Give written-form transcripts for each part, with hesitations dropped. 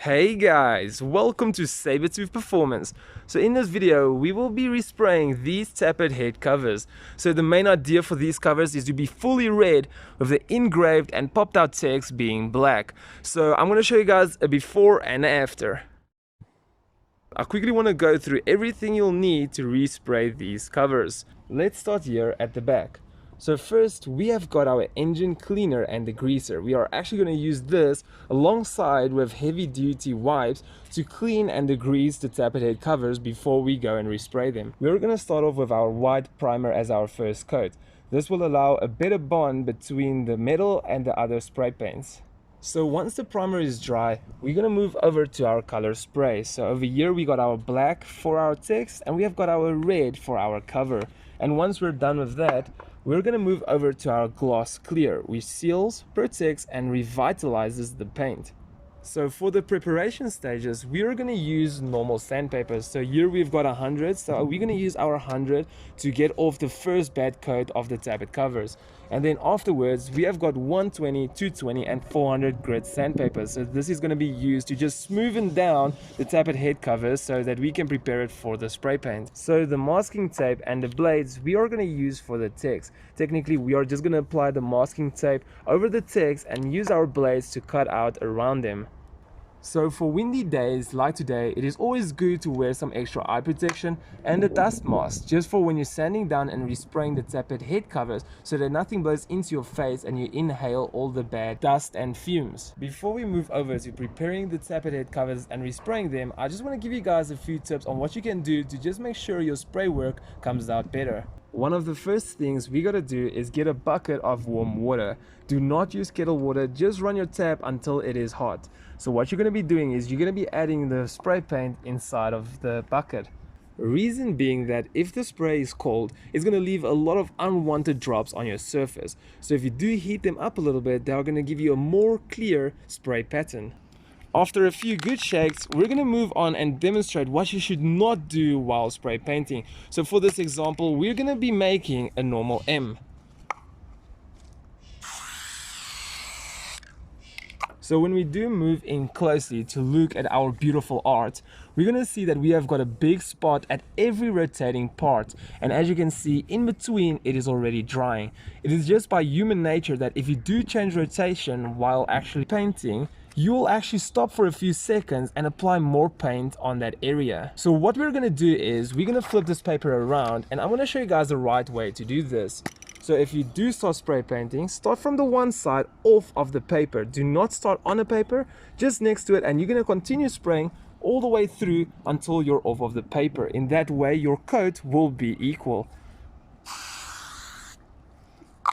Hey guys, welcome to Sabertooth Performance. So in this video we will be respraying these tapered head covers. So the main idea for these covers is to be fully red with the engraved and popped out text being black. So I'm going to show you guys a before and after. I quickly want to go through everything you'll need to respray these covers. Let's start here at the back. So first we have got our engine cleaner and degreaser. We are actually going to use this alongside with heavy duty wipes to clean and degrease the tapered head covers before we go and respray them. We're going to start off with our white primer as our first coat. This will allow a better bond between the metal and the other spray paints. So once the primer is dry, we're going to move over to our color spray. So over here we got our black for our text and we have got our red for our cover. And once we're done with that, we're going to move over to our gloss clear, which seals, protects and revitalizes the paint. So for the preparation stages, we are going to use normal sandpaper. So here we've got 100, so we're going to use our 100 to get off the first bad coat of the tapered covers. And then afterwards, we have got 120, 220 and 400 grit sandpaper. So this is going to be used to just smoothen down the tapered head covers so that we can prepare it for the spray paint. So the masking tape and the blades we are going to use for the text. Technically, we are just going to apply the masking tape over the text and use our blades to cut out around them. So for windy days like today, it is always good to wear some extra eye protection and a dust mask just for when you're sanding down and respraying the tapered head covers so that nothing blows into your face and you inhale all the bad dust and fumes. Before we move over to preparing the tapered head covers and respraying them, I just want to give you guys a few tips on what you can do to just make sure your spray work comes out better. One of the first things we gotta do is get a bucket of warm water. Do not use kettle water, just run your tap until it is hot. So what you're gonna be doing is you're gonna be adding the spray paint inside of the bucket. Reason being that if the spray is cold, it's going to leave a lot of unwanted drops on your surface. So if you do heat them up a little bit, they're going to give you a more clear spray pattern. After a few good shakes, we're going to move on and demonstrate what you should not do while spray painting. So for this example, we're going to be making a normal M. So when we do move in closely to look at our beautiful art, we're going to see that we have got a big spot at every rotating part. And as you can see, in between, it is already drying. It is just by human nature that if you do change rotation while actually painting, you will actually stop for a few seconds and apply more paint on that area. So what we're going to do is we're going to flip this paper around and I'm going to show you guys the right way to do this. So if you do start spray painting, start from the one side off of the paper. Do not start on the paper, just next to it, and you're going to continue spraying all the way through until you're off of the paper. In that way, your coat will be equal.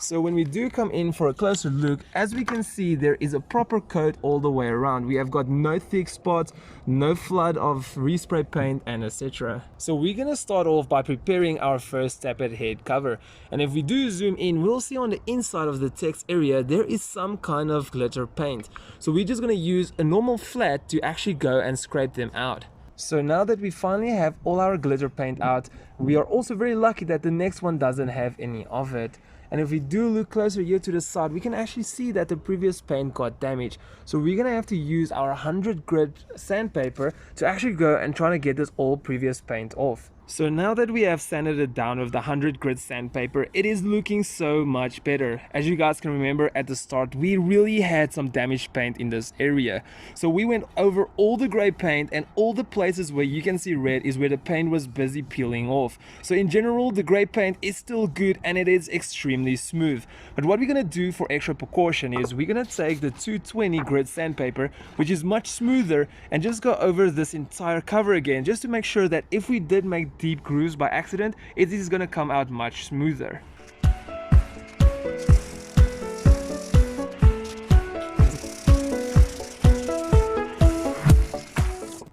So when we do come in for a closer look, as we can see, there is a proper coat all the way around. We have got no thick spots, no flood of respray paint and etc. So we're going to start off by preparing our first tapered head cover. And if we do zoom in, we'll see on the inside of the text area, there is some kind of glitter paint. So we're just going to use a normal flat to actually go and scrape them out. So now that we finally have all our glitter paint out, we are also very lucky that the next one doesn't have any of it. And if we do look closer here to the side, we can actually see that the previous paint got damaged. So we're going to have to use our 100 grit sandpaper to actually go and try to get this all previous paint off. So now that we have sanded it down with the 100 grit sandpaper, it is looking so much better. As you guys can remember at the start, we really had some damaged paint in this area. So we went over all the gray paint and all the places where you can see red is where the paint was busy peeling off. So in general, the gray paint is still good and it is extremely smooth. But what we're going to do for extra precaution is we're going to take the 220 grit sandpaper, which is much smoother, and just go over this entire cover again, just to make sure that if we did make deep grooves by accident, it is going to come out much smoother.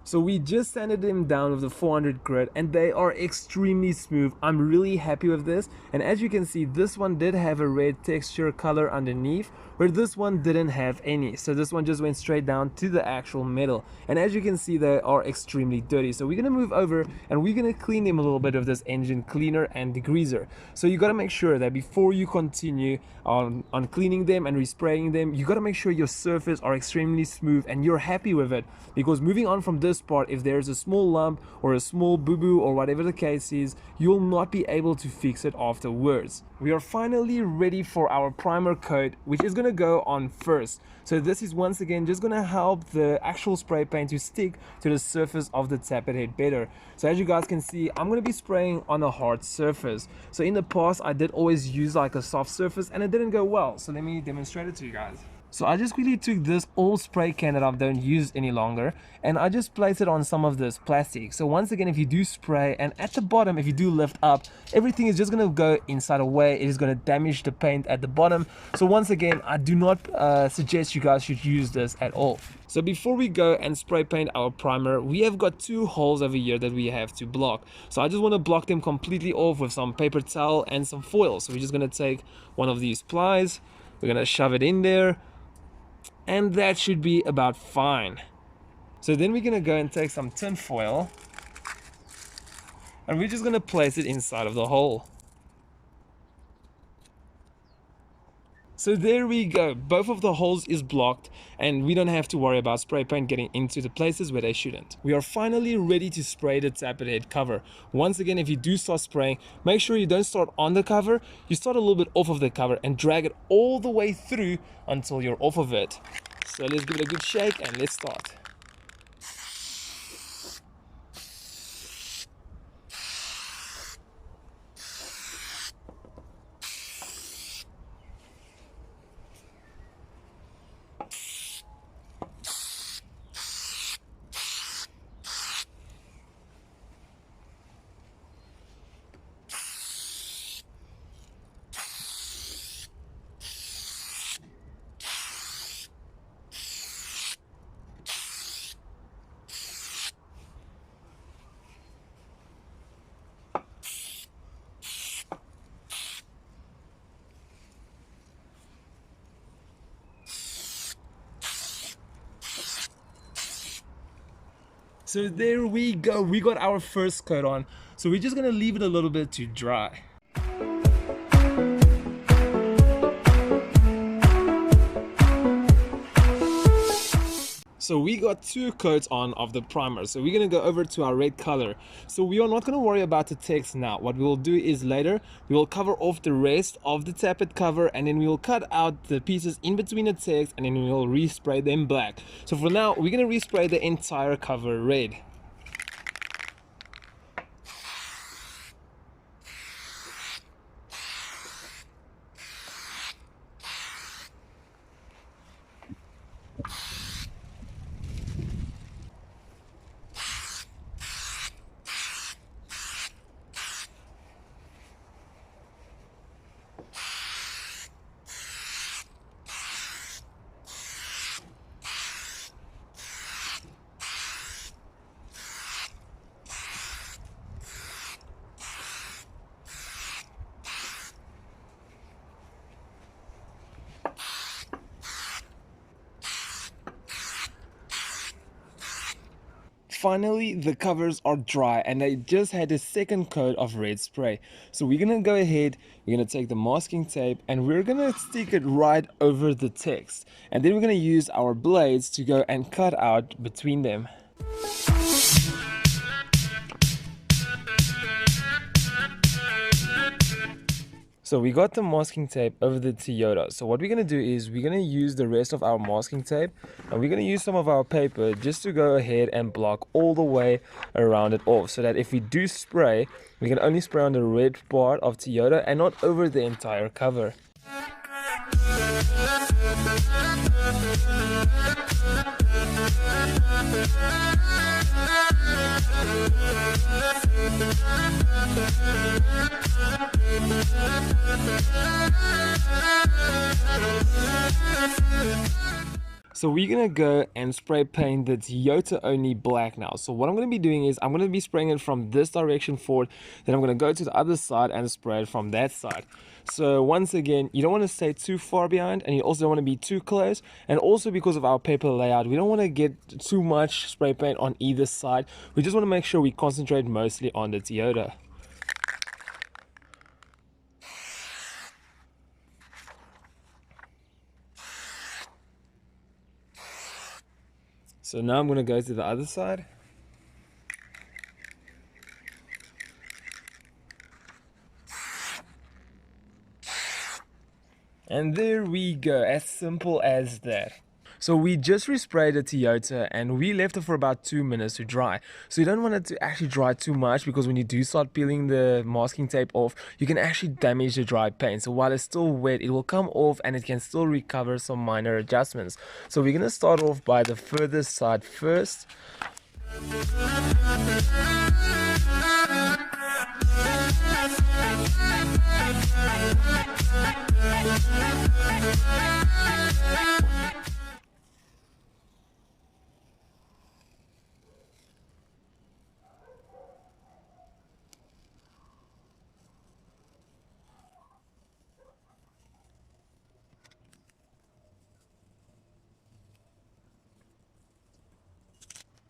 So we just sanded them down with the 400 grit and they are extremely smooth. I'm really happy with this, and as you can see, this one did have a red texture color underneath, where this one didn't have any. So this one just went straight down to the actual metal, and as you can see, they are extremely dirty. So we're going to move over and we're going to clean them a little bit with this engine cleaner and degreaser. So you got to make sure that before you continue on cleaning them and respraying them, you got to make sure your surface are extremely smooth and you're happy with it, because moving on from this part, if there's a small lump or a small boo-boo or whatever the case is, you'll not be able to fix it afterwards. We are finally ready for our primer coat, which is going to go on first. So this is once again just going to help the actual spray paint to stick to the surface of the tappet head better. So as you guys can see, I'm going to be spraying on a hard surface. So in the past I did always use like a soft surface and it didn't go well. So let me demonstrate it to you guys. So I just quickly took this old spray can that I don't use any longer, and I just placed it on some of this plastic. So once again, if you do spray and at the bottom, if you do lift up, everything is just going to go inside a way. It is going to damage the paint at the bottom. So once again, I do not suggest you guys should use this at all. So before we go and spray paint our primer, we have got 2 holes over here that we have to block. So I just want to block them completely off with some paper towel and some foil. So we're just going to take one of these plies, we're going to shove it in there, and that should be about fine. So then we're going to go and take some tin foil and we're just going to place it inside of the hole. So there we go, both of the holes is blocked and we don't have to worry about spray paint getting into the places where they shouldn't. We are finally ready to spray the tappet head cover. Once again, if you do start spraying, make sure you don't start on the cover, you start a little bit off of the cover and drag it all the way through until you're off of it. So let's give it a good shake and let's start. So there we go, we got our first coat on. So we're just gonna leave it a little bit to dry. So we got 2 coats on of the primer. So we're gonna go over to our red color. So we are not gonna worry about the text now. What we will do is later, we will cover off the rest of the tappet cover and then we will cut out the pieces in between the text and then we will respray them black. So for now, we're gonna respray the entire cover red. Finally, the covers are dry and they just had a second coat of red spray. So we're gonna go ahead, we're gonna take the masking tape and we're gonna stick it right over the text. And then we're gonna use our blades to go and cut out between them. So we got the masking tape over the Toyota. So what we're going to do is we're going to use the rest of our masking tape and we're going to use some of our paper just to go ahead and block all the way around it off, so that if we do spray, we can only spray on the red part of Toyota and not over the entire cover. So we're gonna go and spray paint the Toyota only black now. So what I'm gonna be doing is I'm gonna be spraying it from this direction forward, then I'm gonna go to the other side and spray it from that side. So once again, you don't want to stay too far behind, and you also don't want to be too close. And also because of our paper layout, we don't want to get too much spray paint on either side. We just want to make sure we concentrate mostly on the Toyota. So now I'm going to go to the other side. And there we go, as simple as that. So we just resprayed the Toyota and we left it for about 2 minutes to dry. So you don't want it to actually dry too much, because when you do start peeling the masking tape off, you can actually damage the dry paint. So while it's still wet, it will come off and it can still recover some minor adjustments. So we're going to start off by the furthest side first.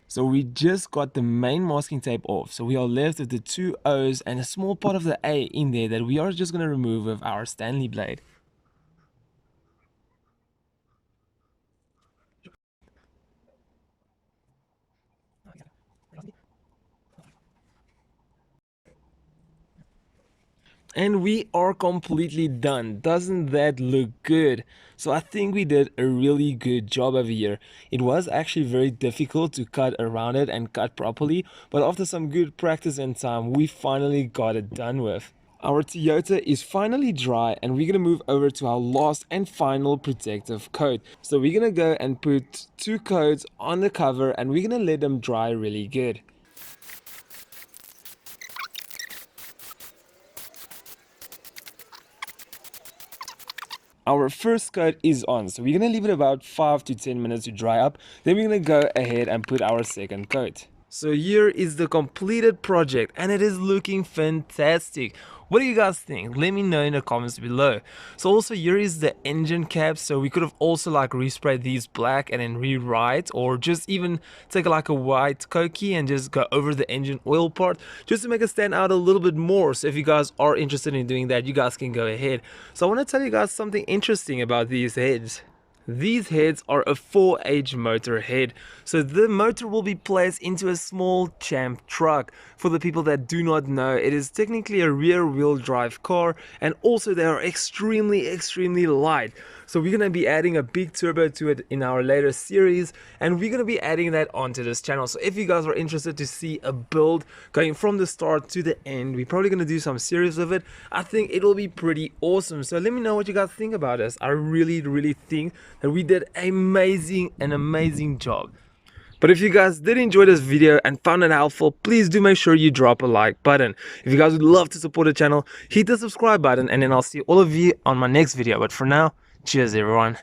So we just got the main masking tape off. So we are left with the 2 O's and a small part of the A in there that we are just going to remove with our Stanley blade. And we are completely done. Doesn't that look good? So I think we did a really good job over here. It was actually very difficult to cut around it and cut properly, but after some good practice and time, we finally got it done with. Our Toyota is finally dry, and we're gonna move over to our last and final protective coat. So we're gonna go and put 2 coats on the cover, and we're gonna let them dry really good. Our first coat is on, so we're gonna leave it about 5 to 10 minutes to dry up. Then we're gonna go ahead and put our second coat. So here is the completed project, and it is looking fantastic. What do you guys think? Let me know in the comments below. So also here is the engine cap. So we could have also like resprayed these black and then rewrite, or just even take like a white Cokie and just go over the engine oil part just to make it stand out a little bit more. So if you guys are interested in doing that, you guys can go ahead. So I want to tell you guys something interesting about these heads. These heads are a 4H motor head, so the motor will be placed into a small Champ truck. For the people that do not know, it is technically a rear wheel drive car, and also they are extremely light. So we're going to be adding a big turbo to it in our later series, and we're going to be adding that onto this channel. So if you guys are interested to see a build going from the start to the end, we're probably going to do some series of it. I think it'll be pretty awesome. So let me know what you guys think about this. I really think that we did an amazing job. But if you guys did enjoy this video and found it helpful, please do make sure you drop a like button. If you guys would love to support the channel, hit the subscribe button, and then I'll see all of you on my next video. But for now, cheers everyone.